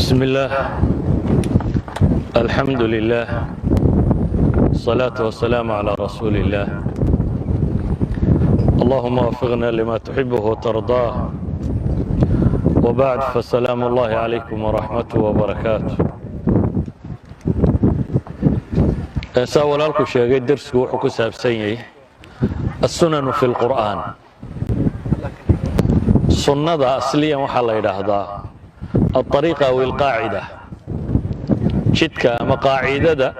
بسم الله الحمد لله الصلاة والسلام على رسول الله اللهم وفقنا لما تحبه وترضاه وبعد فالسلام الله عليكم ورحمته وبركاته سأولا لكم شيء درس وحكو سابسيني السنن في القرآن سنة أصليا وحلا يدهدا الطريقة أو القاعدة شدك أما قاعدة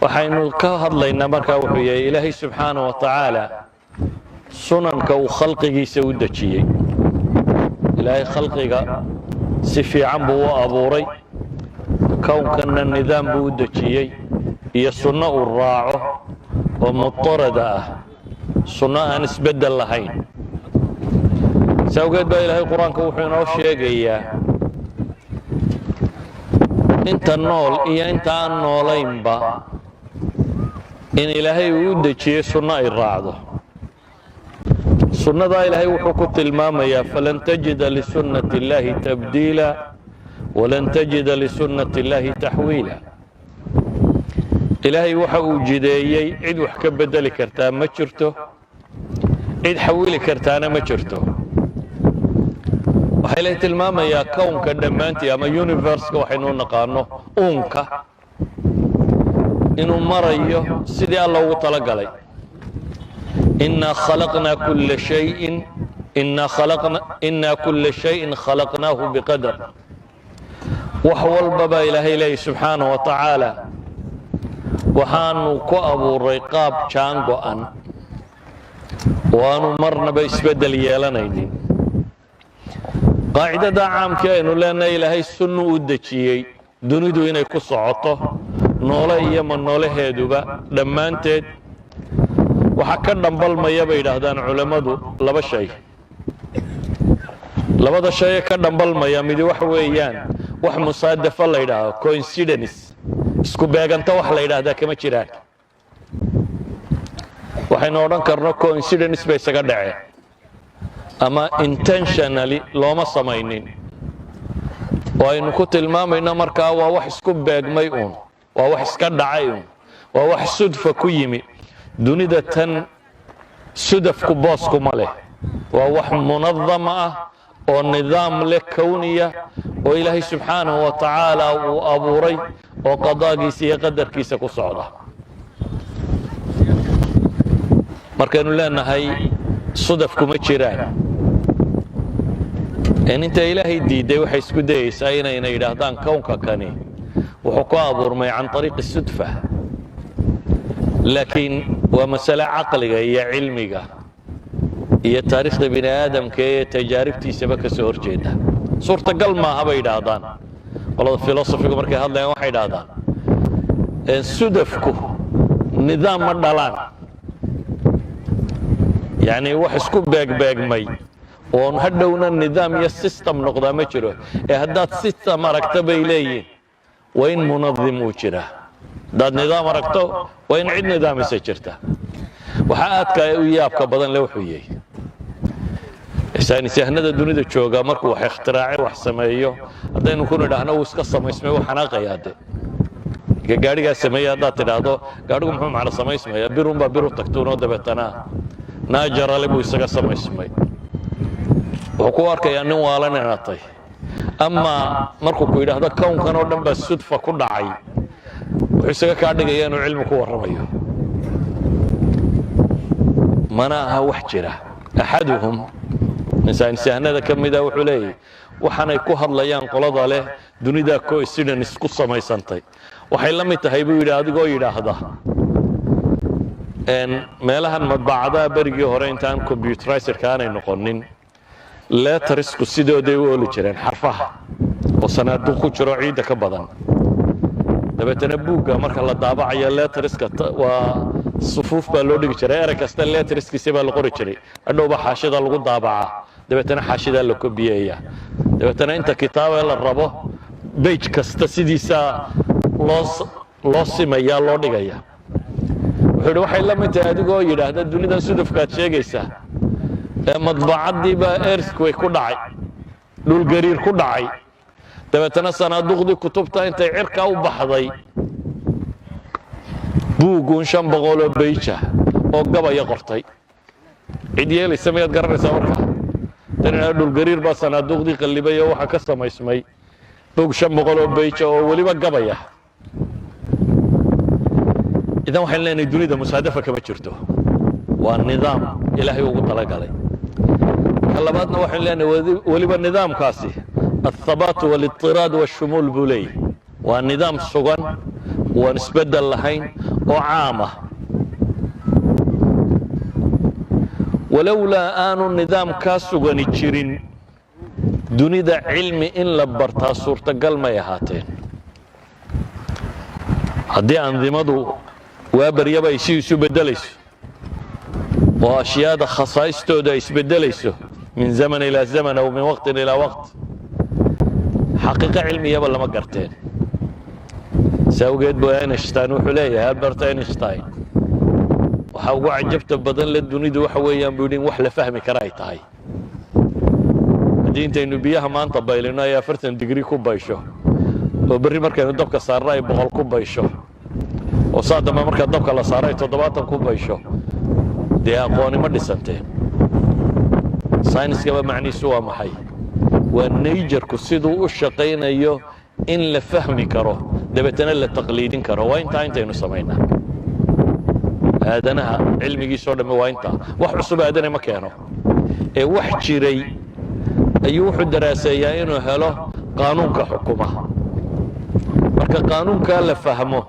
وحين كهضلينا مركا وحيي إلهي سبحانه وتعالى سننك وخلقه سودتشي إلهي خلقك سفي عن بو أبوري كون كان النظام بودتشي هي السنة الراعة ومضطردة سنة نسبة اللهين سأوجد بقى إلهي القرآن كوحينا وشيقيا انت النول إيا انت النولين با إن إلهي ودتشي سنة الراعة سنة إلهي وحكوت المامية فلن تجد لسنة الله تبديلا ولن تجد لسنة الله تحويلا إلهي وحو جديي عيد وحكا بدلي كرتان ما جرته عيد حويلي كرتانا ما جرته waxay la tilmaamayaa kownka dhammaantii ama universe-ka waxaynu naqaano uunka inuu marayo sidii alla ugu talagalay inna kulla shay'in khalaqnaahu biqadar wax walbaba ilaahay leeyahay subxaanahu wa tacaala waxaanu ku abuuray qaab jaan go'an waanu marnaba isbeddel yeelanaynin قاعدة عام كأنه لأن إلهي السنة ودتشيي دونيدو إنه كسعته نوله يمن نوله هدوبا لما أنت وحكر نبال ما يبي لهدان علماء لبا شيء لبا شيء كر نبال ما يمدي وحويان وح مصادفة الله يده coincidence اسكو بيجان توح الله يده كم تشيرك وحين أوران كرنا coincidence بس كدعي أما intentionally لوما سماينين وإنه كنت المام إنه مركا وواحد سكوب بيجمعون وواحد سكاد عيون وواحد صدفة كيمي دوني ده تن صدف كباسكم عليه وواحد منظمة ونظام لكونية وإلهي سبحانه وتعالى وأبوري وقضاء كيسي يقدر كيسك وصعده مركا إنه لأن هاي صدفكم الجيران إن أنت إلهي ديدي وحيس كديس أين يدهدان كونك كاني وحكوا أبورمي عن طريق الصدفة لكن ومسألة عقلية هي علمية هي تاريخ بني آدم كي تجاربتي سبك سهر جيدة صورة قل ما هبا يدهدان والله الفلسفة مركي هذا يوم واحد يدهدان صدفكو نظام مدلان يعني wax isku beegbeegmay oo hadhowna nidaam iyo system noqda ma jiro haddaad system aragto bay leeyihiin waa in munadhim uu jira dad nidaam aragto waa in cid nidaamisa jirta waxa aadka u yaabka badan le wuxuu yahay sahnada dunida jooga markuu wax ikhtiraacay wax sameeyo hadaynu ku nidhaahno uu iska samaysmay waxana qayaade gaariga sameeyo haddaad tidhaahdo gaarigu muxuu macna samaysmaya birunba biru tagtuuno dabeetana ناجر لبو يسقى سما اسمي وحكوارك يا نوالا نعطي أما مركو كويدا هذا كون كانوا دم بس صدفة كل عي ويسقى كاردك يا نو علمك ورميه مناها وحجرة أحدهم إنسان سهنا كم إذا وحلي وحنا يكوهر ليان قلض عليه دوني دا كوي سيدنا نسقط سما يسنتي وحيلم يتهيبوا إلى هذا قوي هذا meelahan madbacadaha berigii hore intaan computerizer-ka aanay noqonin lettersku sidooday u oli jireen xarfaha oo sanaaduq ku jiro ciidda ka badan dabeetana buugga marka la daabacayo letterska waa sufuuf baa loo dhigi jiray erey kasta letterskiisa baa la qori jiray hadhowba xaashida lagu daabacaa dabeetana xaashida la kobiyeeya dabeetana inta kitaaba la rabo page kasta sidiisa loo simayaa loo dhigaya wuxuu waxay la mid tahay adigoo yiraahdo dunida sudufkaad sheegaysaa ee madbacadii baa earthquake ku dhacay dhul gariir ku dhacay dabeetana sanaaduqdii kutubta intay cirka u baxday buugguun 500 bayja oo gabaya qortay cid yeelaysa miyaad garanaysaa markaa tanina dhulgariir baa sanaaduqdii qallibay oo waxa ka samaysmay buug 500 bayja oo weliba gabaya idan waxaan leenahay dunida musaadafa kama jirto waa nidaam ilaahay ugu talagalay labaadna waxaan leenahay weliba nidaamkaasi الثبات والاضطراد والشمول بولي ونظام سجن ونسبدل لهين وعامة ولولا آن النظام كاسجن الجرين دوني ذا علم إن لبرتها صورة قلما يهاتين هدي أنظمة وابر يبا يسيو بدليس وأشياء خصائص تودا يسبدليس من زمن إلى زمن أو من وقت إلى وقت حقيقة علمية ولا ما قرتين سوقت بو اينشتاين وحليه هالبرت اينشتاين وحاو عجبت بدل للدنيا دو وحويان بيقولين وحله فهمي كرايت هاي دينتا انه بيها ما انت بايلنا يا فرتن ديجري كوبايشو وبري marka inuu dabka saaray 100 kubaysho oo saadama marka dabka la saaray 70 kubaysho dee aqooni ma dhisantay sayniska macniisu waa maxay والنيجر كسيدو وشقينايو إن لفهمي كرو دبتنا لتقليدين كرو وين تا سمينا هذا أنا علمي جي صار وين تا وحسب هذا أنا مكانه وح جري أيوح دراسية إنه هلا قانون كحكومة مركا قانون كلا فهمه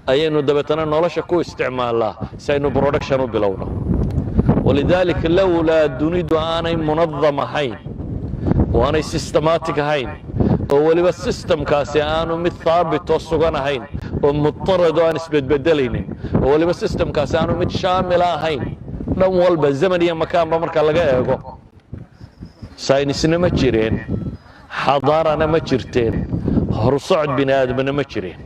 أي إنه دبتنا نلاش كو استعماله سينو برودكشن بلونه ولذلك لولا الدنيا أنا منظمة هين وأنا سيستماتيك هين ولي بس سيستم كاسي أنا متثابت وصغنا هين ومضطرد وأنا بدليني ولي بس سيستم كاسي أنا متشاملة هين لو والب الزمن يا مكان بمركا لقاه ساينسنا ما جيرين حضارنا ما جرتين هرصعد بني آدمنا ما جيرين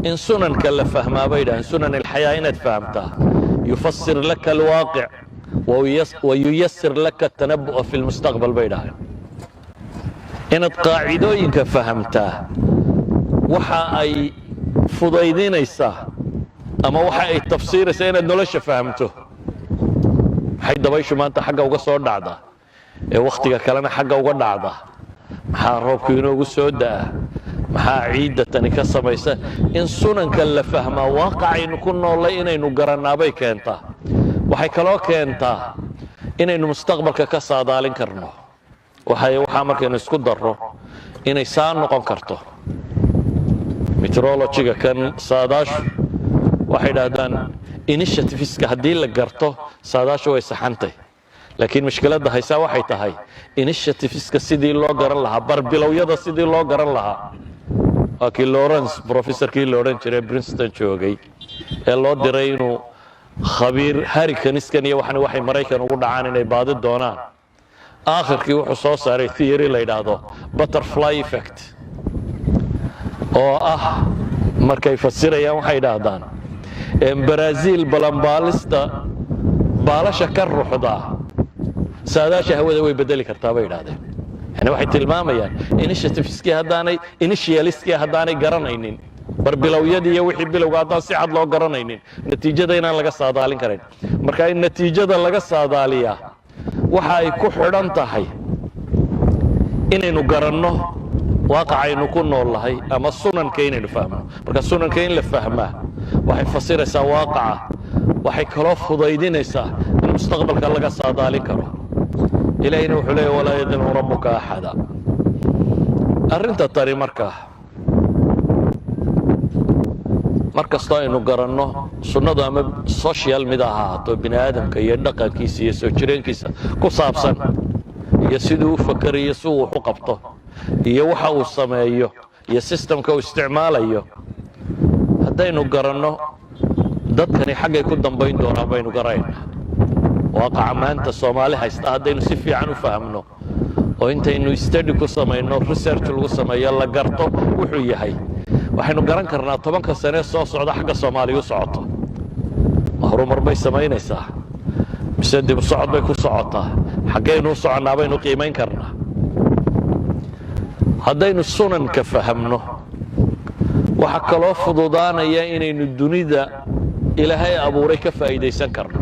إن سنن كلا فهمها بيدا إن سنن الحياة إن فهمتها يفسر لك الواقع وييسر لك التنبؤ في المستقبل بينها إن القاعدوين فهمتها وحا أي فضيدين إيساه أما وحا أي تفسير سينا نولش فهمته حيدا بيشو ما أنت حقا وقصور دعدا وقتك كلامي حقا وقصور دعدا محا روبكينو قصودا محا عيدة تنكسا بيسا إن سنن كلا فهما واقعي نكون الله إنينو قرنا بيك أنت waxay kaloo keentaa inaynu mustaqbalka ka saadaalin karno waxaa markaynu isku darro inay saa noqon karto meteorology-ga kan saadaashu waxay yidhaahdaan initiativeska haddii la garto saadaashu way saxantay laakiin mushkiladda haysaa waxay tahay initiativeska sidii loo garan lahaa barbilowyada sidii loo garan lahaa waa kii Lawrence professorkii la odhan jiray Princeton joogay ee loo diray inuu خبير هاريكانس كان يوحنا وحي مريكان وقعان إنه بعد الدونان آخر كي وحو صاري ثيوري ليدادو butterfly effect أو مركا يفسر يا وحي دادان برازيل بلانبالستا بالا شكر روحدا ساداشا هو ذوي بدلي كرتابي دادين يعني وحي تلماما يعني initiativesكي هداني initialistكي هداني قرانينين barbilowiyadii iyo wixii bilowga haddaan si cad loo garanaynin natiijada inaan laga saadaalin karin marka in natiijada laga saadaaliyaa waxa ay ku xidhan tahay inaynu garanno waaqacaynu ku noolahay ama sunanka inaynu fahmno marka sunanka in la fahmaa waxay fasiraysaa waaqaca waxay kaloo fudaydinaysaa in mustaqbalka laga saadaalin karo ilaahayna wuxuu leeyahay walaa yadlimu rabbuka axada arrinta tari markaa markastoo aynu garanno sunnadu ama social mid ha ahaato bini aadamka iyo dhaqankiisa iyo soo jireenkiisa ku saabsan iyo siduu u fakarayo si uu wax u qabto iyo waxa uu sameeyo iyo systemka uu isticmaalayo haddaynu garanno dadkani xaggay ku dambayn doonaan baynu garaynaa waaqaca maanta Soomaali haysta haddaynu si fiican u fahamno oo intaynu study ku samayno research lagu sameeyo la garto wuxuu yahay waxaynu garan karnaa 10 sano soo socda xagga Soomaaliya u socoto horumar bay samaynaysaa mise dib u socod bay ku socotaa xaggaynu u soconaa baynu qiimeyn karnaa haddaynu sunanka fahamno waxa kaloo fududaanaya inaynu dunida ilaahay abuuray ka faa'iidaysan karno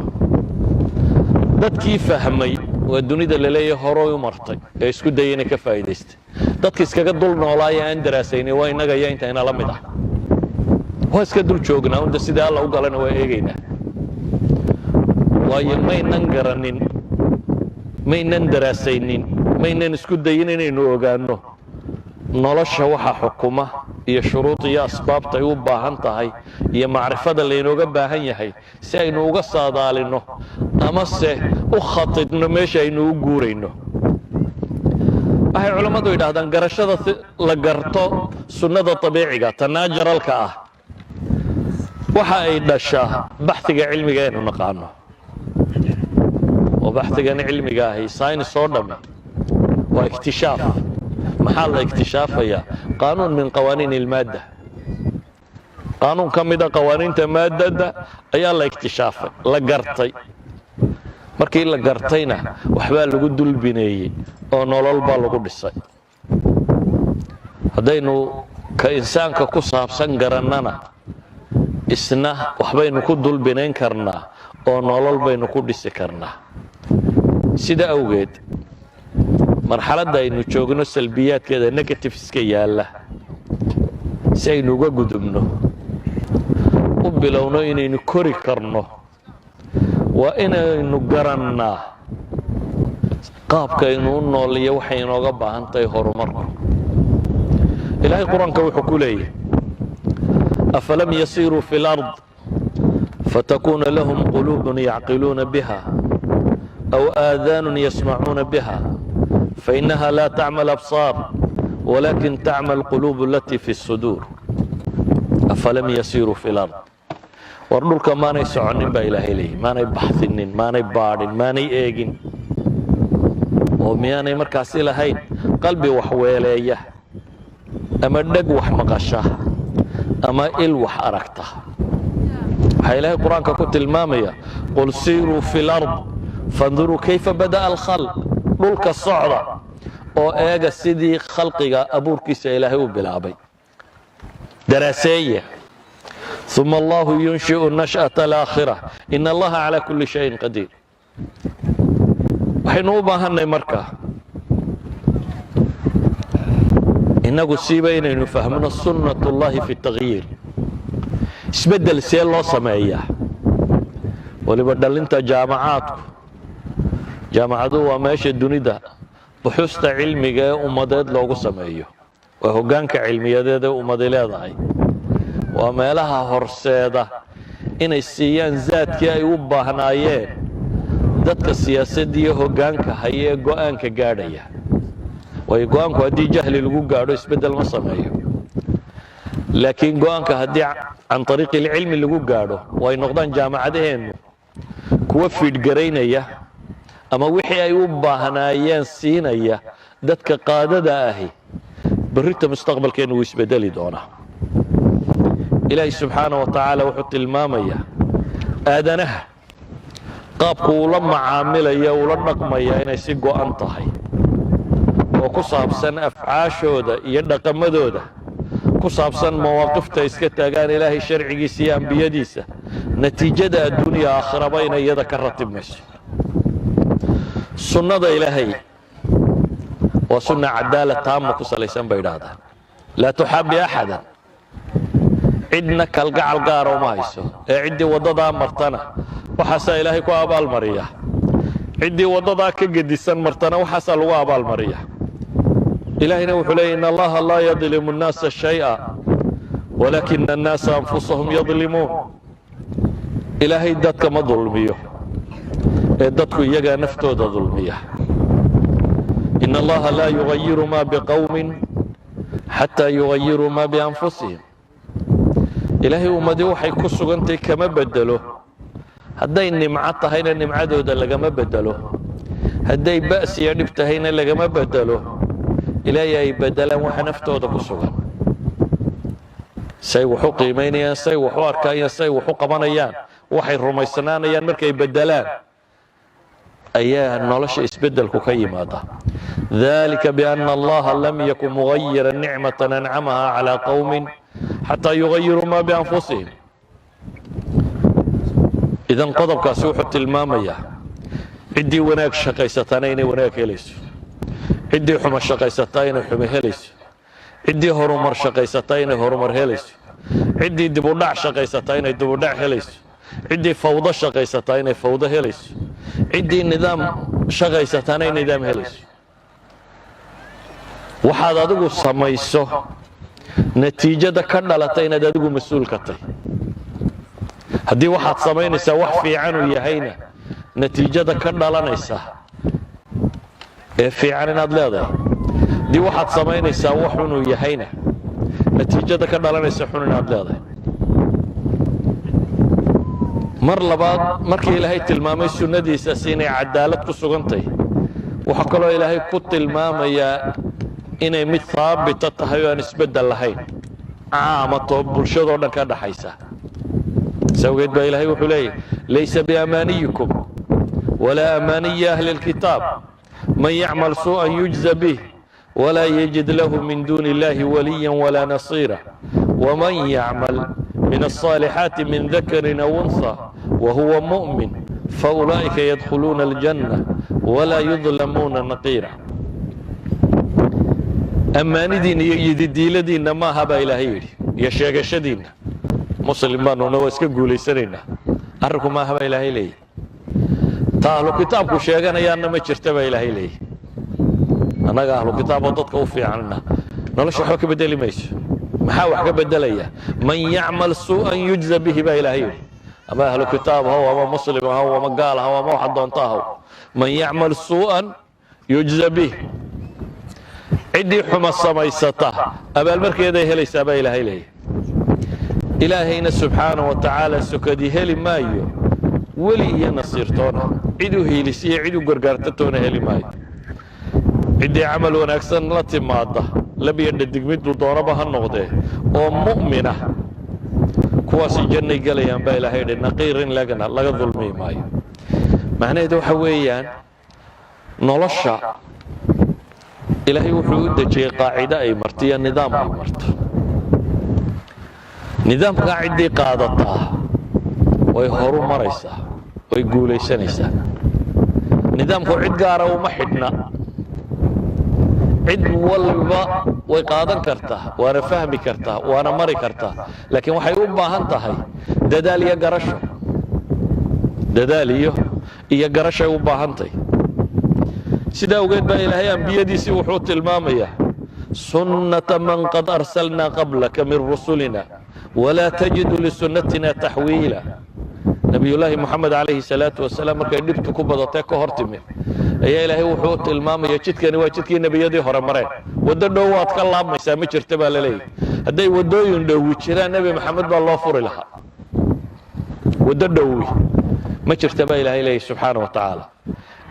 dadkii fahmay waa dunida la leeyahay hore u martay ee isku dayayna ka faa'iidaystay dadka iskaga dul noolaaya aan daraasaynay waa inaga iyo inta ina la mid ah waa iska dul joognaa unda sida alla u galana waa eegaynaa waayo maynan garanin maynan daraasaynin maynan isku dayin inaynu ogaanno nolosha waxa xukuma iyo shuruud iyo asbaabta ay u baahan tahay iyo macrifada laynooga baahan yahay si aynu uga saadaalino ama se u khatidno meesha aynu u guurayno waxay culammadu yidhaahdaan garashada la garto sunnada dabiiciga tanaajaralka ah waxa ay dhashaa baxhiga cilmiga aynu naqaano oo baxhigan cilmiga ahi saynis oo dhammi waa iktishaaf maxaa la iktishaafaya qaanuun min qawaaniin ilmaadda qaanuun ka mida qawaaniinta maaddada ayaa la iktishaafay la gartay markii la gartayna waxbaa lagu dulbineeyey oo nolol baa lagu dhisay haddaynu ka insaanka ku saabsan garannana isna waxbaynu ku dulbinayn karnaa oo nolol baynu ku dhisi karnaa sida awgeed marxaladda aynu joogno salbiyaadkeeda negativeska yaalla si aynu uga gudubno u bilowno inaynu kori karno waa inaynu garannaa qaabka aynu u nooliyo waxay inooga baahan tahay horumarku ilaahay qur-aanka wuxuu ku leeyahay afalam yasiiruu fi lard fatakuuna lahum quluubun yacqiluuna biha aw aadaanun yasmacuuna biha فإنها لا تعمى الأبصار ولكن تعمى القلوب التي في الصدور أفلم يسيروا في الأرض وردولك ما نيسعنين با إلهي لي ما نيبحثنين ما نيبارين ما نيئيقين ومياني مركاسي لهين قلبي وحويليه أما الدق وحمقشه أما إل وحأركته هاي إلهي القرآن كنت المامية قل سيروا في الأرض فانظروا كيف بدأ الخلق dhulka socda oo eega sidii khalqiga abuurkiisa ilaahay u bilaabay daraaseeya ثم الله ينشئ النشأة الآخرة إن الله على كل شيء قدير waxaynu u baahanay markaa inagu siiba inaynu fahmno sunnat ullahi fi التغyiir isbeddel see loo sameeyaa waliba dhalinta jaamacaadku jaamacadu waa meesha dunida buxuusta cilmiga ee ummadeed loogu sameeyo waa hoggaanka cilmiyadeed ee ummadi leedahay waa meelaha horseeda inay siiyaan zaadkii ay u baahnaayeen dadka siyaasadda iyo hoggaanka haya ee go'aanka gaadhaya waayo go'aanku haddii jahli lagu gaadho isbeddel ma sameeyo laakiin go'aanka haddii can ariiqi ilcilmi lagu gaadho way noqdaan jaamacadaheennu kuwa fiidhgaraynaya ama wixii ay u baahnaayeen siinaya dadka qaadada ahi berrita mustaqbalkeennu wuu isbedeli doonaa ilaahay subxaana wa tacaala wuxuu tilmaamayaa aadanaha qaabku ula macaamilaya ula dhaqmaya inay si go'an tahay oo ku saabsan afcaashooda iyo dhaqamadooda ku saabsan mawaaqifta iska taagaan ilaahay sharcigiisa iyo ambiyadiisa natiijada adduuniya aakhiraba inay iyada ka ratibmayso sunnada ilaahay waa sunna cadaala taama ku salaysan bay idhaahdaan laa tuxaabi axadan cidna kalgacal gaara uma hayso ee ciddii waddadaa martana waxaasaa ilaahay ku abaalmariya ciddii waddadaa ka gedisan martana waxaasaa lagu abaalmariya ilaahayna wuxuu leeyay in allaha laa yadlimu nnaasa shay'a walaakina annaasa anfusahum yadlimuun ilaahay dadka ma dulmiyo ee dadku iyagaa naftooda dulmiya in allaha laa yugayiru ma biqowmin xataa yugayiruu ma bianfusihim ilaahay ummadii waxay ku sugantay kama bedelo hadday nimco tahayna nimcadooda lagama bedelo hadday ba's iyo dhib tahayna lagama bedelo ilaahay ay bedelaan waxa naftooda ku sugan say wax u qiimaynayaan say wax u arkayaan say wax u qabanayaan waxay rumaysanaanayaan markay bedelaan ayaa nolosha isbeddelku ka yimaada ذلك بأن الله لم يكن مغيرا نعمة أنعمها على قوم حتى يغيروا ما بأنفسهم. إذا قضب كاسوحة المامية عدي وناك شقيستانين وناك هليس، عدي حمى شقيستين حمى هليس، عدي هرمر شقيستين هرمر هليس، عدي دبودع شقيستين دبودع هليس، عدي فوضى شقيستين فوضى هليس، عدي نظام شقيستين نظام هليس. waxaad adigu samayso natiijada ka dhalatay inaad adigu mas'uul ka tahay. haddii waxaad samaynaysaa wax fiican uu yahayna natiijada ka dhalanaysa ee fiican inaad leedahay. haddii waxaad samaynaysaa wax xun uu yahayna natiijada ka dhalanaysa xun inaad leedahay. mar labaad markii ilaahay tilmaamay sunnadiisaas inay cadaalad ku sugantahay, waxaa kaloo ilaahay ku tilmaamayaa inay mid haabita tahay oo aan isbeddel lahayn, caamato bulshadoo dhan ka dhaxaysa. sawgeed baa ilaahay wuxuu leeyahy laysa biamaaniyikum walaa amaaniyi ahli lkitaab man yacmal suu'an yujza bih walaa yajid lahu min duuni illahi waliyan walaa nasiira waman yacmal min alصaalixaati min dakarin aw unha wahuwa mu'min faulaa'ika yadkhuluuna aljanna walaa yudlamuuna naqiira. ammaanidiinna iyo yididiiladiinna maaha baa ilaahay yidhi, iyo sheegashadiinna muslim baanuna waa iska guulaysanaynaa, arrinku maaha baa ilaahay leeyahy. ta ahlu kitaabku sheeganayaanna ma jirta baa ilaahay leeyahy. annaga ahlu kitaaboo dadka u fiicanna nolosha waxba ka bedeli mayso. maxaa wax ka bedelaya? man yacmal suu'an yujza bihi baa ilaahay yidhi. ama ahlu kitaab haw ama muslim haw ama gaal haw ama waxa doonta haw, man yacmal suu'an yujza bih. ciddii xuma samaysata abaalmarkeeday helaysaa baa ilaahay leeyahy. ilaahayna subxaanahu wa tacaala sokadii heli maayo weli iyo nasiirtoona, cid u hiilisiyo cid u gargaartatoona heli maayo. ciddii camal wanaagsan la timaada labiyo dhadig miduu doonaba ha noqdee oo mu'mina, kuwaasi jannay gelayaan baa ilaahay yidhi, naqiirin lagana laga dulmi maayo. macnaheedu waxa weeyaan nolosha ilaahay wuxuu u dejiyey qaacide ay marto iyo nidaam ay marto. nidaamkaa ciddii qaadataa way horu maraysaa, way guulaysanaysaa. nidaamku cid gaara uma xidhna, cid walba way qaadan kartaa, waana fahmi kartaa, waana mari kartaa, laakiin waxay u baahan tahay dadaal iyo garasho. dadaal iyo garashay u baahan tahay. sidaa awgeed baa ilaahay ambiyadiisii wuxuu tilmaamayaa sunnata man qad arsalnaa qablaka min rusulina walaa tajidu lisunnatina taxwiila. nabiyullaahi moxamed calayhi salaatu wasalaam markay dhibtu ku badatee ka hor timid ayaa ilaahay wuxuu tilmaamaya jidkani waa jidkii nebiyadii hore mareen. waddo dhow waad ka laabmaysaa ma jirta baa la leeyahy. hadday waddooyin dhowi jiraan nebi maxamed baa loo furi lahaa. waddo dhowi ma jirta baa ilaahay leeyahy subxaana wa tacaala,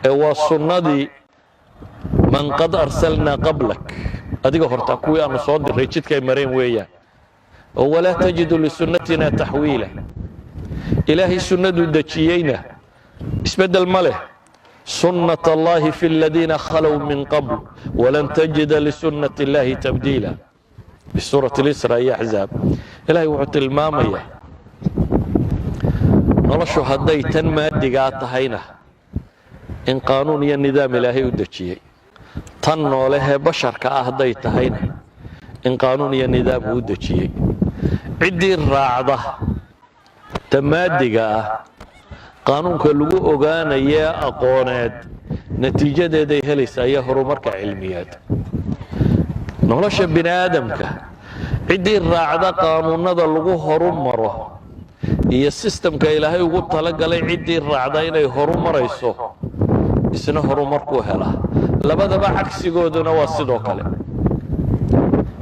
ee waa sunnadii man qad arsalnaa qablak, adiga hortaa kuwii aanu soo diray jidkay mareen weeyaan. oo walaa tajidu lisunnatina taxwiila. ilaahay sunnaduu dejiyeyna isbeddel ma leh. sunnat allahi fi aladiina khalow min qabl walan tajida lisunnati illahi tabdiila. bisuurati lisra iyo axzaab ilaahay wuxuu tilmaamayaa noloshu hadday tan maadigaa tahayna in qaanuun iyo nidaam ilaahay u dejiyey, tan noolehee basharka ah hadday tahayna in qaanuun iyo nidaam uu dejiyey. ciddii raacda tamaadiga ah qaanuunka lagu ogaanayee aqooneed natiijadeeday helaysaa iyo horumarka cilmiyeed. nolosha bini aadamka ciddii raacda qaanuunada lagu horumaro iyo sistamka ilaahay ugu talagalay ciddii raacda inay horumarayso isna horumarkuu helaa. labadaba cagsigooduna waa sidoo kale.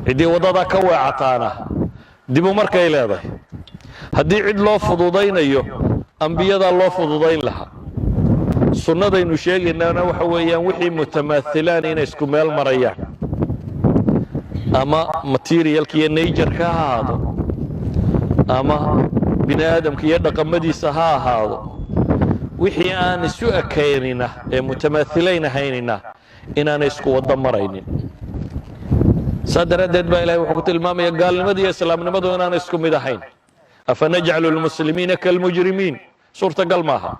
ciddii waddada ka weecataana dibu markay leedahay. haddii cid loo fududaynayo ambiyadaa loo fududayn lahaa. sunnadaynu sheegaynaana waxa weeyaan wixii mutamaahilaan inay isku meel marayaan, ama materialka iyo najarka ha ahaado ama bini aadamka iyo dhaqamadiisa ha ahaado. wixii aan isu ekaynina ee mutamaahilayn ahaynina inaanay isku wada maraynin sadaradeed baa ilaahay wuxuu ku tilmaamaya gaalnimada iyo islaamnimadu inaanay isku mid ahayn afanajcalu lmuslimiina kalmujrimiin suurtagal maaha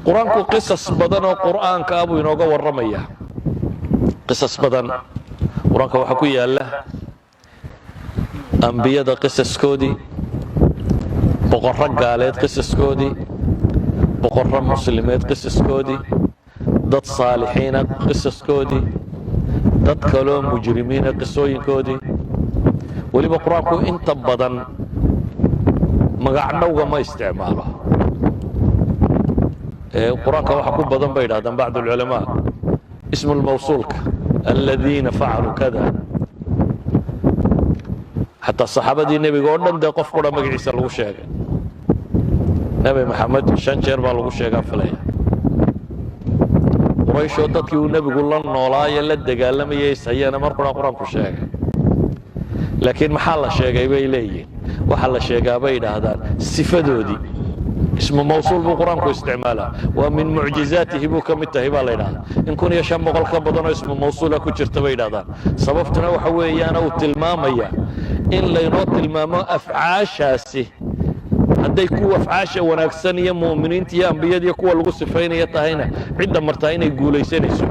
qur-aanku qisas badan oo qur'aanka ah buu inooga warramaya qisas badan qur-aanka waxaa ku yaala ambiyada qisaskoodii boqorro gaaleed qisaskoodii boqorro muslimied qisaskoodii dad saalixiina qisaskoodii dad kaloo mujrimiina qisooyinkoodii weliba qur-aanku inta badan magacdhowga ma isticmaalo qur-aanka waxa ku badan bay yidhahdaan bacd ulculamaa ismu lmawsuulka aladiina facaluu kada xataa saxaabadii nebiga oo dhan dee qof qura magaciisa lagu sheegay nebi maxamed 5 jeer baa lagu sheegaa filaya qurayshoo dadkii uu nebigu la noolaaye la dagaalamayay ishayeena mar qura qur-aanku sheegay laakiin maxaa la sheegay bay leeyihiin waxaa la sheegaa bay yidhaahdaan sifadoodii ismu mawsuul buu qur-aanku isticmaalaa waa min mucjizaatihi buu ka mid tahay baa la yidhahdaa in 1500 ka badanoo ismu mawsuula ku jirta bay yidhahdaan sababtuna waxa weeyaan uu tilmaamaya in laynoo tilmaamo afcaashaasi hadday kuwa afcaasha wanaagsan iyo mu'miniinta iyo ambiyada iyo kuwa lagu sifaynaya tahayna cidda martaa inay guulaysanayso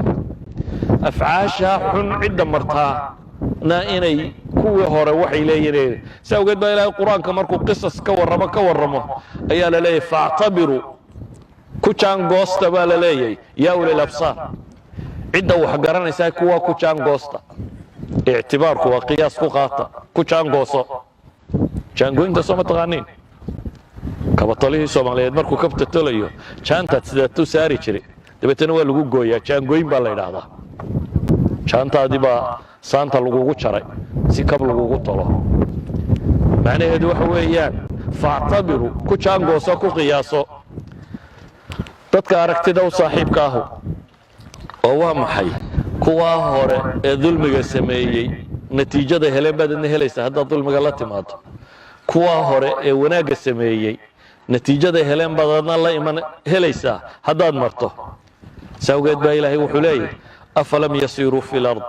afcaasha xun cidda martaana inay kuwii hore waxay leeyihiin si awgeed baa ilaahay qur-aanka markuu qisas ka warramo ayaa la leeyahay faactabiruu ku jaangoosta baa la leeyahay yaa ulil absaar cidda wax garanaysaa kuwa ku jaangoosta ictibaarku waa qiyaas ku qaata ku jaangooso jaangooyinta soo ma taqaaniin kabatalihii soomaaliyeed markuu kabta tolayo jaantaad sidaatu saari jiray dabeetana waa lagu gooyaa jaangooyin baa la yidhaahdaa jaantaadii baa saanta lagugu jaray si kab lagugu tolo macnaheedu waxa weeyaan faactabiru ku jaangooso ku qiyaaso dadka aragtida u saaxiibka ahu oo waa maxay kuwaa hore ee dulmiga sameeyey natiijada heleen baad idna helaysaa haddaad dulmiga la timaado kuwaa hore ee wanaagga sameeyey natiijada heleen baad adna la iman helaysaa haddaad marto sawgeed baa ilaahay wuxuu leeyahay afalam yasiiruu fi lard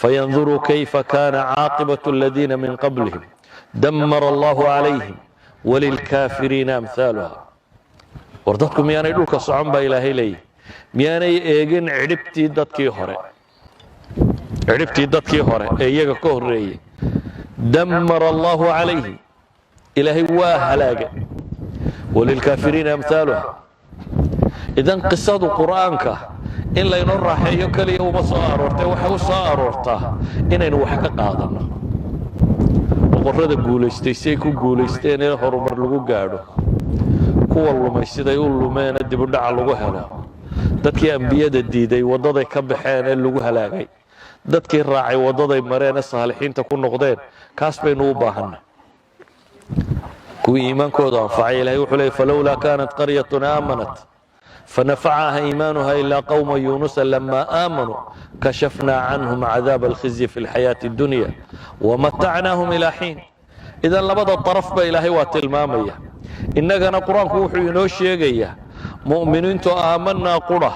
فينظروا كيف كان عاقبة الذين من قبلهم دمر الله عليهم وللكافرين أمثالها وردتكم مياني دولك صعب إلهي لي مياني إيجن عربتي دتكي هوري إيجا كهري دمر الله عليهم إلهي واهلاجا وللكافرين أمثالها إذن قصة قرآنك in laynoo raaxeeyo kaliya uma soo aroortay waxa u soo aroortaa inaynu wax ka qaadano boqorrada guulaystay say ku guulaysteen in horumar lagu gaadho kuwa lumay siday u lumeena dib u dhaca lagu helo dadkii ambiyada diiday waddaday ka baxeen ee lagu halaagay dadkii raacay waddaday mareen ee saalixiinta ku noqdeen kaas baynu u baahanay kuwii iimaankooda anfacay ilaahay wuxuu leeyahay falowlaa kaanat qaryatun aamanat فنفعها إيمانها إلا قوم يونس لما آمنوا كشفنا عنهم عذاب الخزي في الحياة الدنيا ومتعناهم إلى حين إذا لبدا الطرف بإلهي واتلمامية إنك نقرأ كوحي نوشيغية مؤمنين آمنا قرى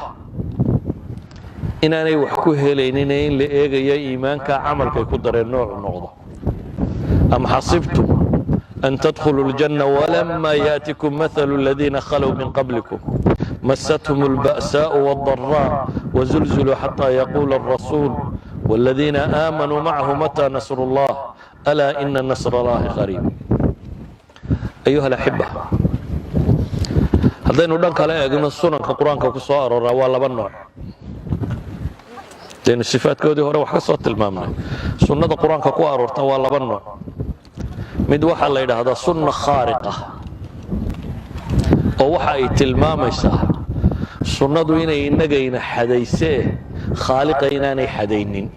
إنني وحكوه لإنني لإيغية إيمانك عملك يقدر النوع النغضة أم حسبتم أن تدخلوا الجنة ولما يأتكم مثل الذين خلوا من قبلكم مستهم البأساء والضراء وزلزلوا حتى يقول الرسول والذين آمنوا معه متى نصر الله ألا إن نصر الله قريب أيها الأحبة هذين ودنك لا يجمع السنن كقرآن كقصار ولا بالنوع لأن الصفات كودي هو وحصة المامنة سنة القرآن كقوار ولا بالنوع مدوح الله إلى هذا سنة خارقة oo waxa ay tilmaamaysaa sunnadu inay inagayna xadaysee khaaliqa inaanay xadaynin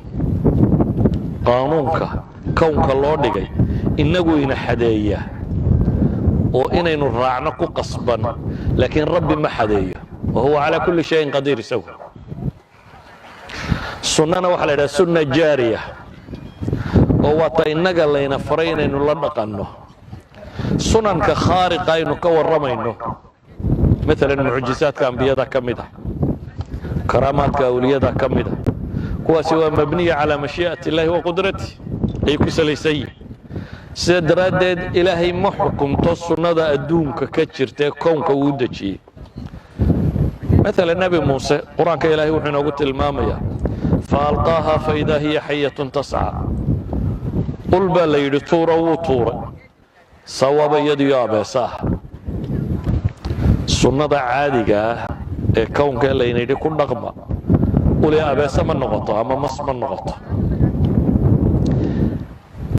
qaanuunka kownka loo dhigay inagu ina xadeeya oo inaynu raacno ku qasban laakiin rabbi ma xadeeyo وهو على كل شيء قدير يسوي sunnana waxa la yidhaha sunna jaariya oo waata innaga layna faray inaynu la dhaqanno sunanka khaariqa aynu ka warramayno maalan mucjisaadka ambiyada ka mid ah karaamaadka awliyada ka mida kuwaasi waa mabniya calaa mashii'ati illaahi wa qudrati ay ku salaysan yihin sida daraaddeed ilaahay ma xukumto sunnada adduunka ka jirtae kownka uu dejiyey مثلا نبي موسى قرآن كإلهي وحنا قلت المامية فألقاها فإذا هي حية تسعى قل بل يدطورة وطورة صواب يدي يا بساه سنة عادية كون كإلهي نيدي كل نغمة قل يا أبسا من نغطة أما مص من نغطة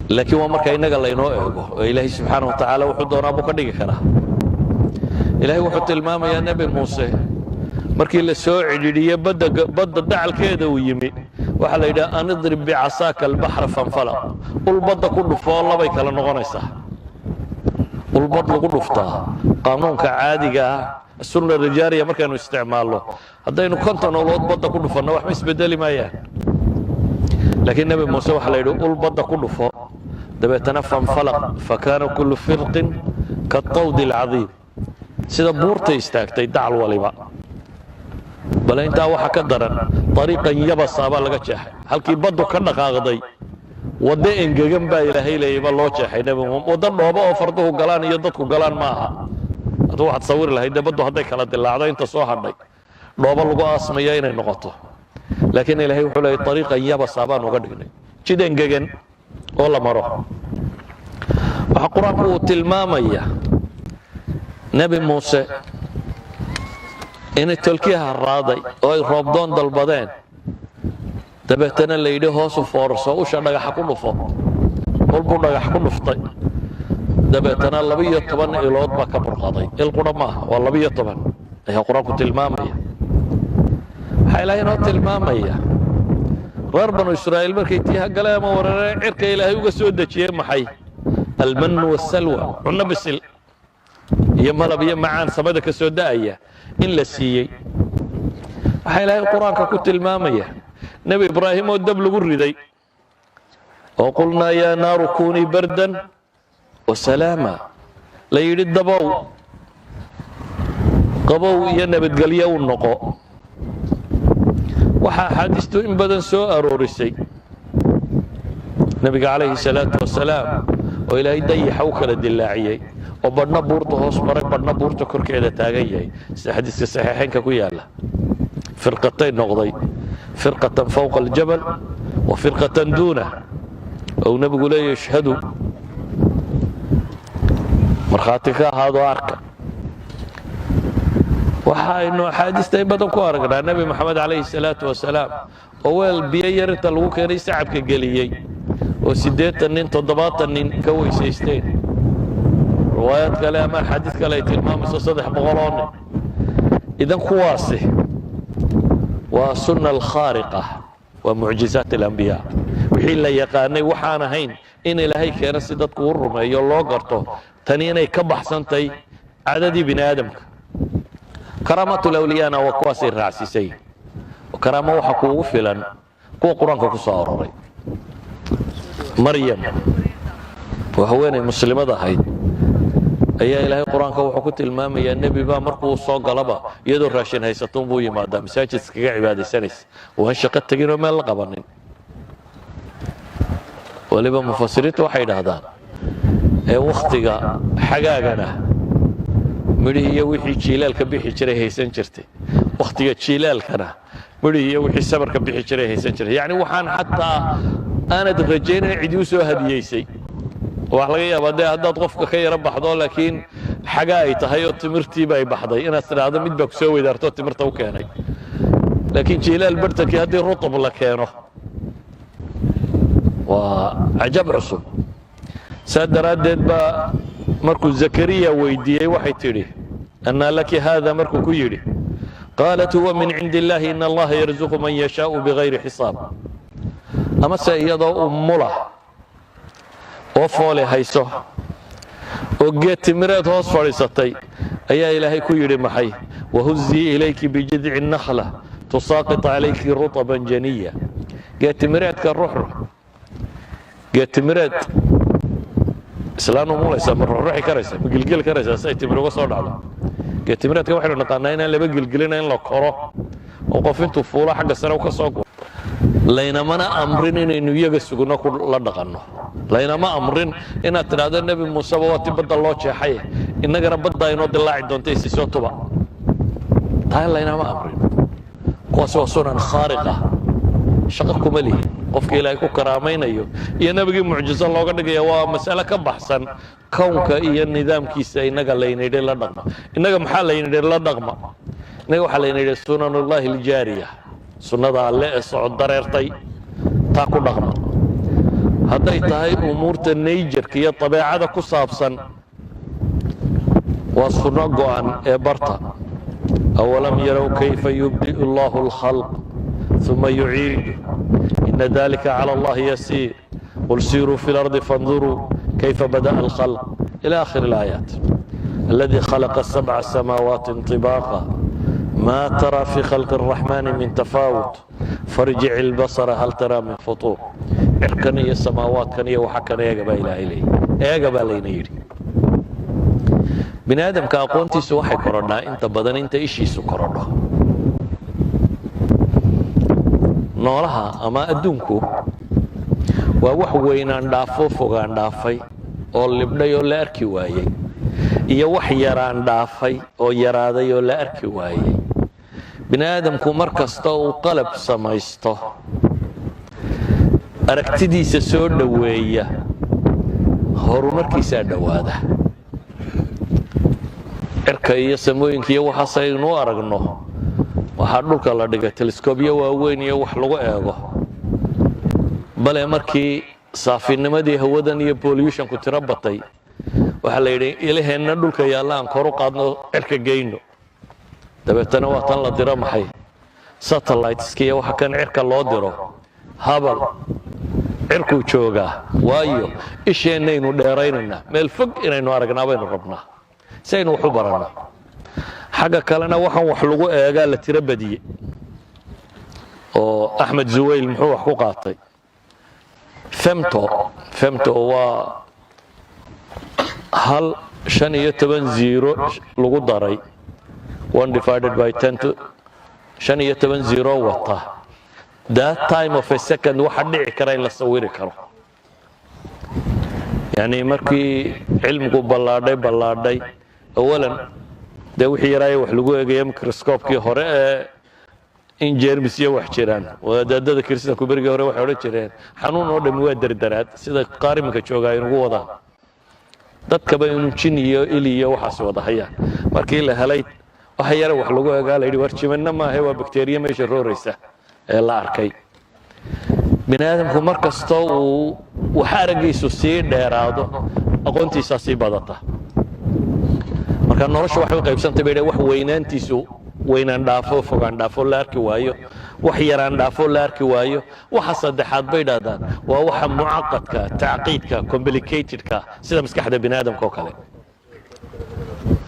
لكن ومرك إنك الله ينوئه إلهي سبحانه وتعالى وحدنا أبو كديك كنا إلهي وحد المامة يا نبي موسى markii la soo cidhiidhiyay badda dacalkeeda uu yimi waxa la yidhaha an idrib bicasaaka albahra fanfalaq ul badda ku dhufoo labay kala noqonaysaa ul bad lagu dhuftaa qaanuunka caadiga ah sunna rijaariya markaanu isticmaalno haddaynu konton olood badda ku dhufanno waxba isbedeli maayaan laakiin nebi muuse waxa la yidhi ul badda ku dhufo dabeetana fanfalaq fakaana kullu firqin katawdi alcadiim sida buurtay istaagtay dacal waliba bal intaa waxa ka daran طريقan yabasa baa laga jeexay halkii baddu ka dhaqaaqday wada engegan baa ilaahay leeyay loo jeexay nabiga wada dhoobo oo farduhu galaan iyo dadku galaan ma aha adoo waxaad sawir lahayd baddu hadday kala dilaacdo inta soo hadhay dhoobo lagu aasmaya inay noqoto laakiin ilaahay wuxuu leeyay طريقan yabasa baan uga dhignay jid engegan oo la maro waxa quraanku uu tilmaamaya nabi muuse inay tolkiyaha raaday oo ay roobdoon dalbadeen dabeetana la yidhi hoos u foorso usha dhagaxa ku dhufo kolbuu dhagax ku dhuftay dabeetana 12 ilood baa ka burqaday ilqudha maaha waa 12 ayaa quraanku tilmaamaya waxaa ilaahay noo tilmaamaya reer banu israa'iil markay tiiha galeen ama warareen cirka ilaahay uga soo dejiyey maxay almannu wassalwa cunno bisil iyo malab iyo macaan samada ka soo da'aya in la siiyey waxaa ilaahay quraanka ku tilmaamaya nebi ibraahim oo dab lagu riday oo qulnaa yaa naaru kuunii bardan wasalaama la yidhi dabow qabow iyo nabadgelyo u noqo waxaa axaadiistu in badan soo aroorisay nebiga calayhi salaatu wasalaam oo ilaahay dayaxa u kala dilaaciyey oo badhna buurta hoos maray badhna buurta korkeeda taagan yahay sida xadiiska saxiixaynka ku yaala firqatay noqday firqatan fawqa aljabal wa firqatan duunah oo nabigu leeyahay ishhadu markhaati ka ahaado arka waxa aynu axaadiista in badan ku aragnaa nebi maxamed calayhi salaatu wasalaam oo weel biyo yar inta lagu keenay sacabka geliyey oo 80 nin 70 nin ka weysaysteen روايات كلام حديث كلام تلمام صدح بغلون إذا كواسه وسنة الخارقة ومعجزات الأنبياء وحين لا يقاني وحانا هين إن إلهي كان سيدات كورما يالله قرطه تنين يكبح سنتي عددي بن آدمك كرامة الأولياء وكواسي الرعسيسي وكرامة وحكو فلا كو قرآن كصار مريم وهوين مسلمة هاي ayaa ilaahay quraanka wuxuu ku tilmaamayaa nabi baa markuu soo galaba iyadoo raashin haysato buu yimaada masaajidka kaga cibaadaysanaysa oo shaqo tagin oo meel la qabanin waliba mufassiriintu waxay yiraahdaan ee waqtiga xagaagana midhihi iyo wixii jiilaalka bixi jiray haysan jirtay waqtiga jiilaalkana midhihi iyo wixii sabarka bixi jiray haysan jiray yaani waxaan xataa aanad rajaynay cid u soo hadiyeysay wax laga yaabaa haddaad qofka ka yara baxdo laakiin xaga ay tahay oo timirtii bay baxday inaad tiraahdo mid baa ku soo weydaarto timirta u keenay laakiin jiilaal bartakii haddii rutab la keeno waa cajab cusub saa daraaddeed baa markuu zakariya weydiiyey waxay tidhi annaa laki haada markuu ku yidhi qaalat huwa min cindi illaahi ina allaha yarzuqu man yashaau bigayri xisaab amase iyadoo ummula oo foole hayso oo geed timireed hoos fadhiisatay ayaa ilaahay ku yidhi maxay wahuzii ilayki bijidci nakhla tusaaqit calayki rutaban janiya geed timireedka ruuxruux geed timireed islaanu mulaysa ma ruuxruuxi karaysa ma gilgili karaysa si ay timir uga soo dhacdo geed timireedka waxaynu naqaanaa inaan laba gilgilina in la koro qof intuu fuulo xagga sare ka soo guro laynamana amrin inaynu iyaga sugno ku la dhaqanno laynama amrin inaad tidhaahdo nebi muuse waa ti badda loo jeexay innagana badda inoo dilaaci doonta isi soo tuba taa laynama amrin kuwaasi waa sunan khaariqa shaqo kuma lihi qofka ilaahay ku karaamaynayo iyo nabigii mucjizo looga dhigaya waa mas'alo ka baxsan kownka iyo nidaamkiisa innaga laynidhi la dhaqma innaga maxaa laynidhi la dhaqma innaga waxaa laynidhi sunanullahi aljaariya sunnada alle ee socod dareertay taa ku dhaqma hadday tahay umuurta nayjarka iyo dabeecada ku saabsan waa sunno go'an ee barta awalam yarow kayfa yubdi'u allahu alkhalq ثم يعيد إن ذلك على الله يسير قل سيروا في الأرض فانظروا كيف بدأ الخلق إلى آخر الآيات الذي خلق السبع سماوات طباقا ما ترى في خلق الرحمن من تفاوت فارجع البصر هل ترى من فطور إركني السماوات كنية وحكني يقبا إلى إليه يقبا لين يري بني آدم كأقونتي سوحي كورونا انت بدن انت إشي سو كورونا noolaha ama adduunku waa wax weynaan dhaafo fogaan dhaafay oo libdhay oo la arki waayey iyo wax yaraan dhaafay oo yaraaday oo la arki waayey bini aadamku mar kasta uu qalab samaysto aragtidiisa soo dhoweeya horumarkiisa dhowaada cirka iyo samooyinka iyo waxaas aynu aragno waxaa dhulka la dhigay teleskobyo waaweyn iyo wax lagu eego bale markii saafinimadii hawadan iyo pollutionku tiro batay waxaa la yidhi ilaheenna dhulka yaalla aan kor u qaadno cirka geyno dabeetana waa tan la diro maxay satelliteska iyo waxa kan cirka loo diro habal cirkuu joogaa waayo isheennaynu dheeraynaynaa meel fog inaynu aragnaa baynu rabnaa si aynu wax u baranno xagga kalena waxaan wax lagu eegaa la tiro badiyey oo axmed zuwayl muxuu wax ku qaatay femto waa hal 15 lagu daray 1/10 to 15 wata that time of a second waxa dhici kara in la sawiri karo yani markii cilmigu ballaadhay awalan de wixii yaraaye wax lagu eegaya microscope-kii hore ee in jeermis iyo wax jiraan wadaadada kirista ku berigii hore waxay odhan jireen xanuun oo dhammi waa dardaraad sida qaariminka jooga ay nagu wadaan dadkaba inuu jin iyo il iyo waxaas wada hayaan markii la helay waxa yara wax lagu eegaa la yidhi warjimanna maahe waa bakteriya meesha rooraysa ee la arkay bini aadamku mar kastoo uu wax araggiisu sii dheeraado aqoontiisaa sii badata marka nolosha waxay u qaybsantay bay wax weynaantiisu weynaan dhaafo fogaan dhaafo la arki waayo wax yaraan dhaafo la arki waayo waxa saddexaad bay dhaadaan waa waxa mucaqadka tacqiidka complicatedka sida maskaxda bini aadamka oo kale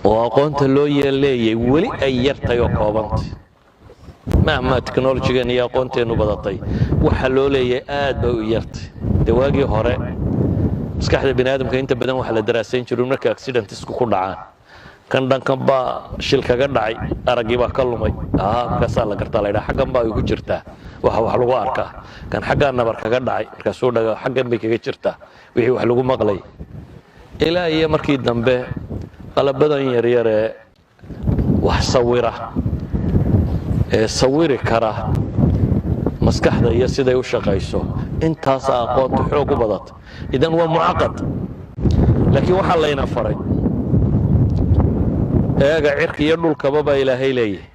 oo aqoonta loo yeeleeyay weli ay yartay oo koobantay mahma technology-gan iyo aqoonteenu badatay waxa loo leeyahay aad bay u yartay dawaagii hore maskaxda bini aadamka inta badan waxa la daraasayn jiray marka accidentsku ku dhacaan kan dhankan baa shil kaga dhacay araggii baa ka lumay markaasaa la gartaa la yidhaha xaggan baa ay ku jirtaa waxa wax lagu arkaa kan xaggaa nabar kaga dhacay markaasuu dhaga xaggan bay kaga jirtaa wixii wax lagu maqlay ilaa iyo markii dambe qalabadan yaryar ee wax sawira ee sawiri kara maskaxda iyo siday u shaqayso intaasaa aqoonta xoog u badata idan waa mucaqad laakiin waxaa layna faray eega cirka iyo dhulkaba baa ilaahay leeyahay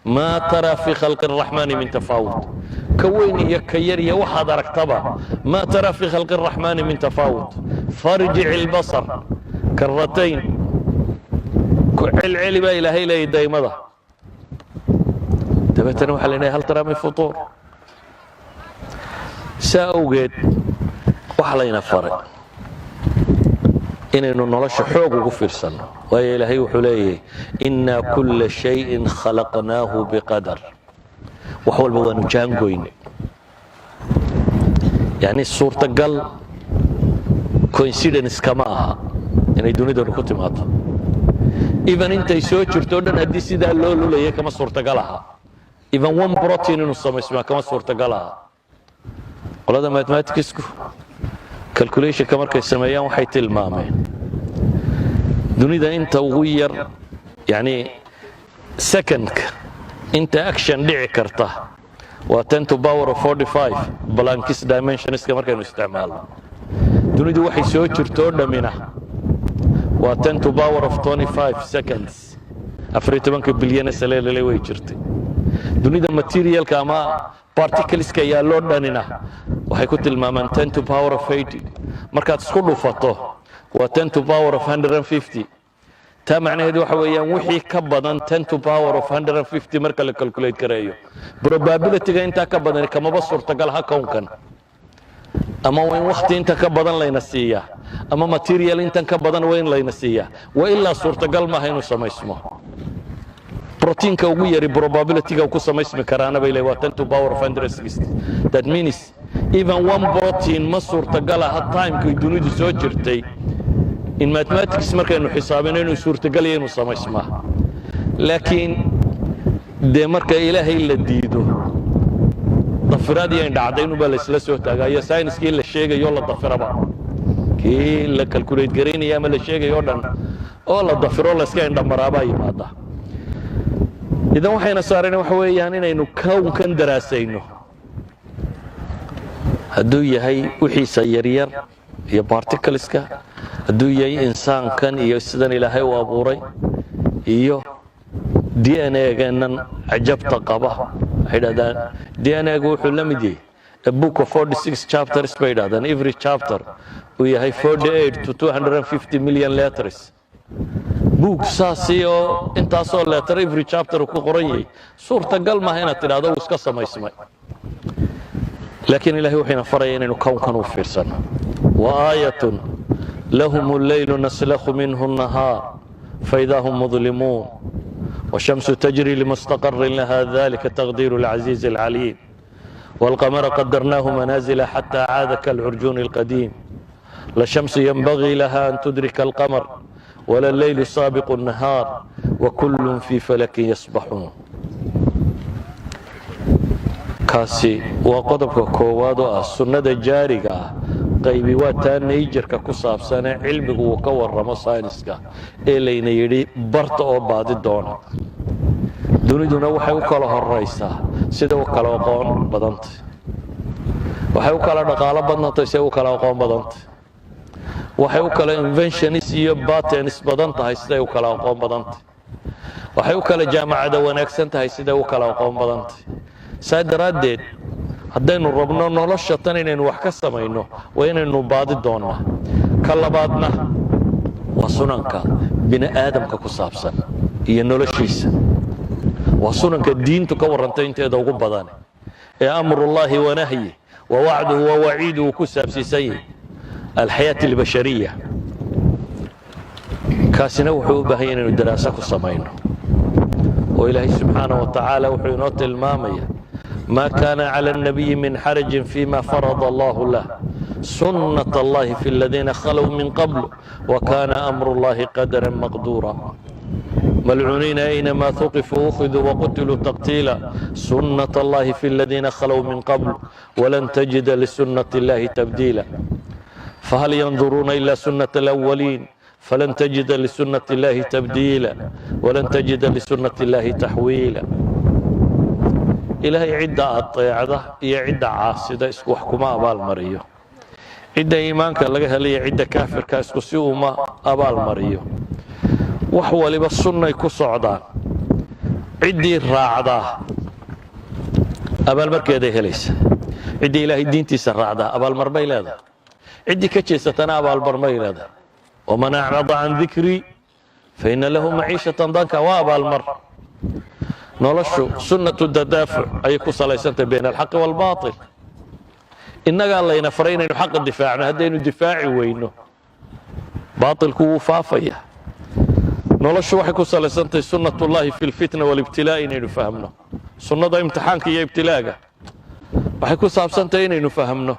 maa taraa fii khalqi araxmaani min tafaawut ka weyn iyo ka yar iyo waxaad aragtaba maa taraa fii khalqi araxmaani min tafaawut farjic ilbasar karatayn ku celceli baa ilaahay leeyahay daymada dabeetana waxaa leeyahay hal taraa min futuur saa awgeed waxa layna faray inaynu nolosha xoog ugu fiirsanno waayo ilaahay wuxuu leeyahay innaa kulla shayin khalaqnaahu biqadar wax walba waanu jaangoyne yani suurtagal coincidence kama aha inay dunidanu ku timaado even intay soo jirto o dhan haddii sidaa loo lulaya kama suurtagal aha even one protein inuu samaysmaa kama suurtagal aha qolada mathematicsku calculationka markay sameeyaan waxay tilmaameen dunida inta ugu yar yani secondka inta action dhici karta waa 10 to power of 45 Planck's dimensionska markaynu isticmaalno dunidu waxay soo jirto dhamina waa 10 to power of 25 seconds 14 bilyan saleelay way jirtay dunida materialka ama particleska yaa loo dhanina waxay ku tilmaamaan 10 to power of 80 markaad isku dhufato waa 10 to power of 150 taa macnaheedu waxa weeyaan wixii ka badan 10 to power of 150 marka la calculate gareeyo probability-ga inta ka badan kama suurtagal ha koonkan ama wayn waqti inta ka badan layna siiya ama material inta ka badan wayn layna siiya wa illa suurtagal ma haynu samaysmo proteinka ugu yari probability-ga ku samaysmi karaana bay leeyahay 10 to power of 160 that means even one protein ma suurtagal ah time-ka dunidu soo jirtay in mathematics markaynu xisaabinayno suurtagal inuu samaysmaa laakiin de marka ilaahay la diido dafiraad iyo dhacdayn baa la isla soo taagayo science-kii la sheegayo la dafiraba kii la calculate gareynaya ama la sheegayo dhan oo la dafiro la iska indhamaraaba yimaada idan waxayna saareen waxa weeyaan inaynu kownkan daraasayno hadduu yahay wixiisa yaryar iyo particleska hadduu yahay insaankan iyo sidan ilaahay u abuuray iyo DNA-geenan cajabta qaba waxay dhahdaan DNA-gu wuxuu la mid yahay a book of 46 chapters bay dhahdaan every chapter uu yahay 48 to 250 million letters book saasi oo intaasoo letter every chapter ku qoran yahay suurtagal maaha inaad tidhaahdo uu iska samaysmay laakiin ilaahay wuxuuna faraya inaynu kownkan u fiirsano وآية لهم الليل نسلخ منه النهار فإذا هم مظلمون والشمس تجري لمستقر لها ذلك تقدير العزيز العليم والقمر قدرناه منازل حتى عاد كالعرجون القديم لا الشمس ينبغي لها أن تدرك القمر ولا الليل سابق النهار وكل في فلك يسبحون كاسي وقدبك كوادو السنة الجارية qaybi waa taa nature-ka ku saabsan cilmigu uu ka warramo science-ka ee layna yidhi barta oo baadi doona duniduna waxay u kala horaysaa sida u kala aqoon badantay waxay u kala dhaqaalo badantay sida u kala aqoon badantay waxay u kala inventions iyo patents badan tahay sida u kala aqoon badantay waxay u kala jaamacada wanaagsan tahay sida u kala aqoon badantay saadaradeed haddaynu rabno nolosha tan inaynu wax ka samayno waa inaynu baadi doonnaa ka labaadna waa sunanka bini aadamka ku saabsan iyo noloshiisa waa sunanka diintu ka warrantay inteeda ugu badan ee amrullaahi wa nahyi wa wacduhu wa waciiduhu ku saabsiisan yahay alxayaati albashariya kaasina wuxuu u baahan yahay inaynu daraaso ku samayno oo ilaahay subxaanahu wa tacaala wuxuu inoo tilmaamaya ما كان على النبي من حرج فيما فرض الله له سنة الله في الذين خلوا من قبل وكان أمر الله قدرا مقدورا ملعونين أينما ثقفوا أخذوا وقتلوا تقتيلا سنة الله في الذين خلوا من قبل ولن تجد لسنة الله تبديلا فهل ينظرون إلا سنة الأولين فلن تجد لسنة الله تبديلا ولن تجد لسنة الله تحويلا إلهي عدة الطيعة هي عدة عاصدة اسكو حكومة أبال مريو عدة إيمانك لقاها لي عدة كافر كاسكو سيوما أبال مريو وحوى لي بالسنة يكو صعدان عدي الراعدة أبال مركي يديه ليس عدي إلهي الدين تيس الراعدة أبال مرمي لهذا عدي كتشيستنا أبال مرمي لهذا ومن أعرض عن ذكري فإن له معيشة ضنكا وأبال مر noloshu sunnatu tadaafuc ayay ku salaysantay bayna alxaqi waalbaatil innagaa layna faray inaynu xaqa difaacno haddaynu difaaci weyno baatilku wuu faafaya noloshu waxay ku salaysantahay sunnatullaahi fi lfitna waalibtilaa inaynu fahmno sunnada imtixaanka iyo ibtilaaga waxay ku saabsantahay inaynu fahmno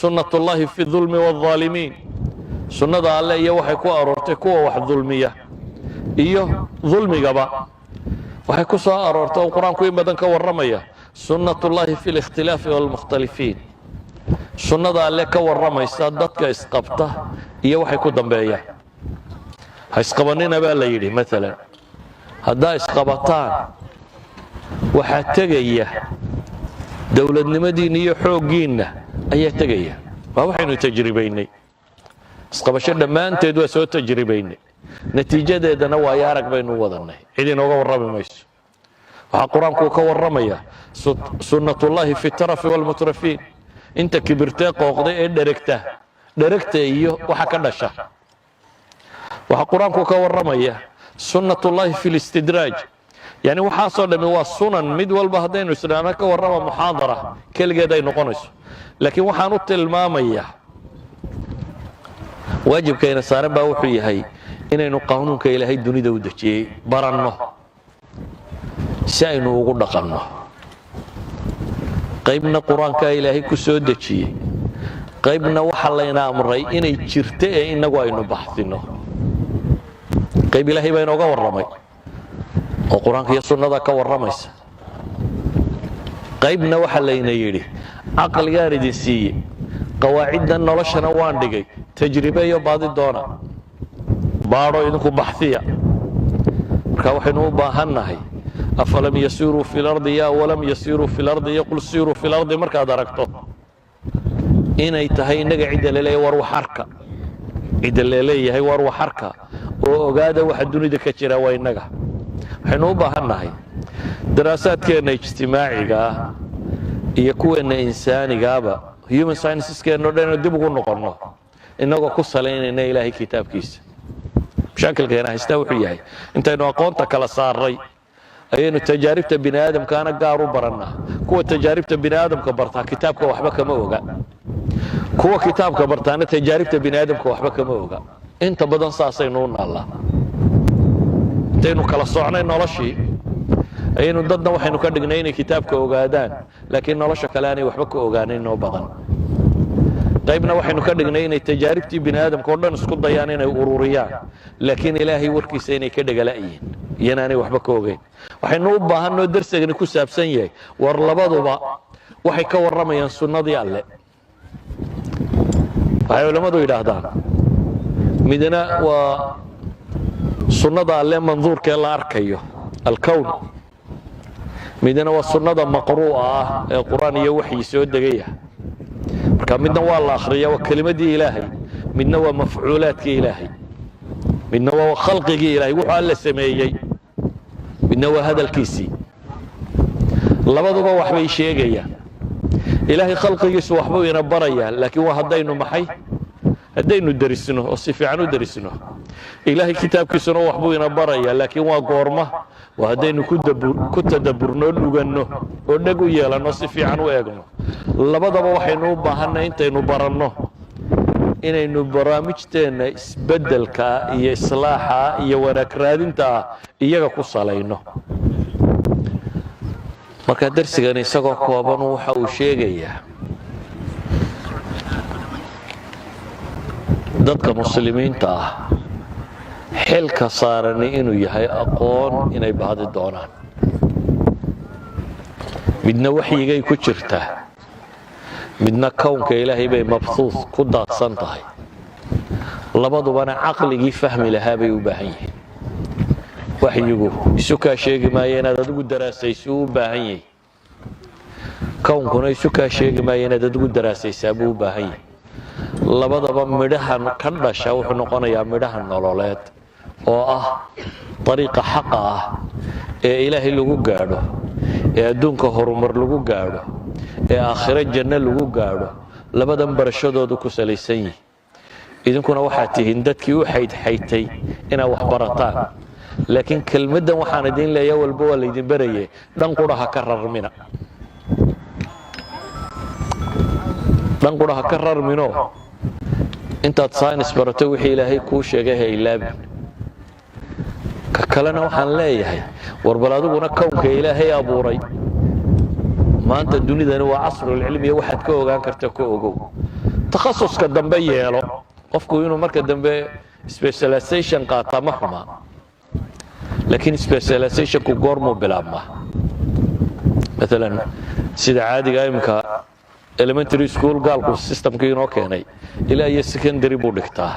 sunnatullaahi fi dulmi waalظaalimiin sunnada alle iyo waxay ku aroortay kuwa wax dulmiya iyo dulmigaba waxay ku soo aroortay oo qur-aanku in badan ka warramaya sunnatullaahi fi likhtilaafi waalmukhtalifiin sunnada alle ka warramaysa dadka isqabta iyo waxay ku dambeeyaan ha isqabanina baa la yidhi maalan haddaa isqabataan waxaa tegaya dowladnimadiinna iyo xooggiinna ayaa tegaya waa waxaynu tajribaynay isqabasho dhammaanteed waa soo tajribaynay natiijadeedana waayo arag baynu wadannay cid inooga warrami mayso waxaa qur-aanku ka warramaya sunnatullaahi fi tarafi waalmutrafiin inta kibirtee qooqday ee dheregta iyo waxa ka dhasha waxaa qur-aanku ka warramaya sunnatullaahi fi listidraaj yani waxaasoo dhammi waa sunan mid walba haddaynu isdhaana ka warrama muxaadara keligeed ay noqonayso laakiin waxaan u tilmaamayaa waajibkayna saaran baa wuxuu yahay inaynu qaanuunka ilaahay dunida u dejiyey baranno si aynu ugu dhaqanno qaybna qur-aankaa ilaahay ku soo dejiyey qaybna waxa layna amray inay jirto ee innagu aynu baxsino qayb ilaahay baa inooga warramay oo qur-aanka iyo sunnada ka warramaysa qaybna waxa layna yidhi caqligaan idin siiye qawaaciddan noloshana waan dhigay tajribe iyo baadi doona baadho idinku baxsiya marka waxaynu u baahannahay afalam yasiiruu fi lardi ya walam yasiiruu fi lardi yaqul siiruu fi lardi markaad aragto inay tahay innaga cidda laleeyahay war waxarka cidda laleeyahay war waxarka oo ogaada waxa dunida ka jira waa innaga waxaynu u baahannahay daraasaadkeenna ijtimaaciga ah iyo kuweenna insaanigaaba human scienceskeenno dhan dib ugu noqonno innagoo ku salaynayna ilaahay kitaabkiisa mashaakilkeena haystaa wuxuu yahay intaynu aqoonta kala saarray ayaynu tajaaribta bini aadamkaana gaar u barannaa kuwa tajaaribta bini aadamka bartaa kitaabka waxba kama oga kuwa kitaabka bartaana tajaaribta bini aadamka waxba kama oga inta badan saasaynu u naallaa intaynu kala socnay noloshii ayaynu dadna waxaynu ka dhignay inay kitaabka ogaadaan laakiin nolosha kale aanay waxba ka ogaanayn oo badan qaybna waxaynu ka dhignay inay tajaaribtii bini aadamka oo dhan isku dayaan inay ururiyaan laakiin ilaahay warkiisa inay ka dhagala'yiin iyana aanay waxba ka ogayn waxaynu u baahannoo darsigani ku saabsan yahay war labaduba waxay ka warramayaan sunnadii alle waxay culammadu yidhaahdaan midna waa sunnada alle manduurkee la arkayo alkown midna waa sunnada maqruu'a ah ee qur-aan iyo waxyi soo degaya marka midna waa la akhriya waa kelimadii ilaahay midna waa mafcuulaadkii ilaahay midna waa khalqigii ilaahay wuxuu alle sameeyey midna waa hadalkiisii labaduba waxbay sheegayaan ilaahay khalqigiisu waxbuu ina barayaa laakiin waa haddaynu derisno oo si fiican u derisno ilaahay kitaabkiisuna waxbuu ina barayaa laakiin waa goorma waa haddaynu ku tadabburno dhuganno oo dheg u yeelanno si fiican u eegno labadaba waxaynu u baahanay intaynu baranno inaynu barnaamijteenna isbeddelka iyo islaaxa iyo wanaag raadinta iyaga ku salayno marka darsigan isagoo kooban waxa uu sheegayaa dadka muslimiinta ah xilka saarani inuu yahay aqoon inay baadi doonaan midna waxyigay ku jirtaa midna kownka ilaahay bay mabsuus ku daadsan tahay labadubana caqligii fahmi lahaa bay u baahan yihiin waxyigu isu kaa sheegi maayo inaad adigu daraasayso u baahan yahay kownkuna isu kaa sheegi maayo inaad adigu daraasaysaa buu u baahan yahay labadaba midhahan ka dhasha wuxuu noqonayaa midhaha nololeed oo ah dariiqa xaqa ah ee ilaahay lagu gaadho ee adduunka horumar lagu gaadho ee aakhiro janno lagu gaadho labadan barashadoodu ku salaysan yihin idinkuna waxaad tihiin dadkii u xaydxaytay inaad wax barataan laakiin kelmaddan waxaan idin leeyaa walba waa laydin baraye dhan qura ha ka rarmina dhan qura ha ka rarmino intaad saynis barato wixii ilaahay kuu sheegay ha ilaabin ka kalena waxaan leeyahay warbal adiguna kownka ilaahay abuuray maanta dunidani waa casrulcilmiya waxaad ka ogaan karta ka ogow takhasuska dambe yeelo qofku inuu marka dambe specialization qaataa ma xumaa لكن specialization ku goormuu bilaabmaa مثلا sida caadiga imka elementary school gaalku systemkii inoo keenay ilaa iyo secondary buu dhigtaa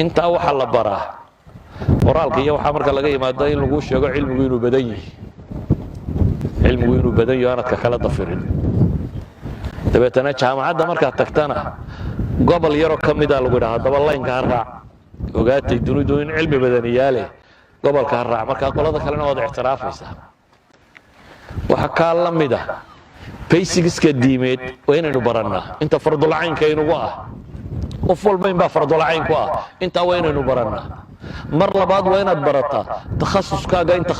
intaa waxa la baraa qoraalka iyo waxa marka laga yimaado in lagu sheego cilmigu inuu badan yahay aanadka kala dafirin dabeetana jaamacadda marka tagtana gobol yaro kamida lagu yiraahdo daba line ka raac ogaatay dunidu in cilmi badan yaale gobolka raac marka qolada kalena wada ictiraafaysa waxa ka lamida basics-ka diimeed waa inaynu barannaa inta fardul caynka inugu ah qof walba in baa fardul cayn ku ah inta waa inaynu barannaa mar labaad waa inaad barataa takhasuskaaga inta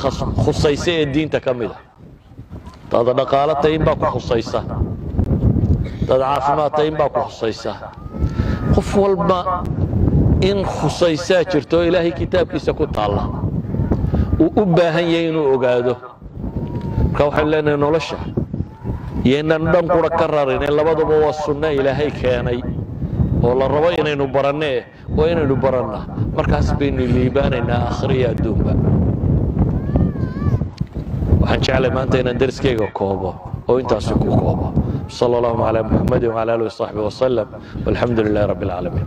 khusaysa ee diinta kamida dad dhaqaalata in baa ku khusaysa dad caafimaadta in baa ku khusaysa qof walba in khusaysa jirto ilaahay kitaabkiisa ku taala uu u baahan yahay inuu ogaado ka waxaan leenahay nolosha yeenan dhan qura ka rarin labaduba waa sunna ilaahay keenay oo la rabo inaynu barannee waa inaynu barannaa markaas baynu liibaanaynaa akhriya adduunba waxaan jeclay maanta inaan darskeyga koobo oo intaasi ku koobo sala allahu calaa muxammadin wacala aalihi wasaxbihi wasalam walxamdu lilahi rabbi alcaalamiin